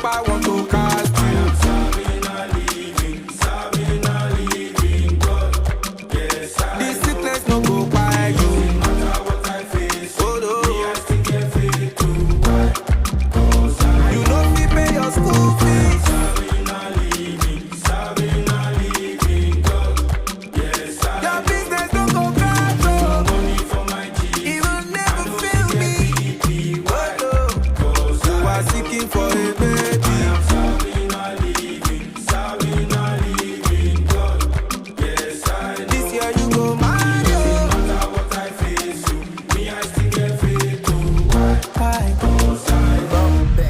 hope I want to cast you. Serving a living God. Yes, This sickness no go by you. no matter what I face, Oh no. me I still get faith to why. Cause You know if you pay your school fees. serving a living God. Yes, Your business don't go crash, oh. money for my G. It will never fail me. Oh no. Cause You are seeking for a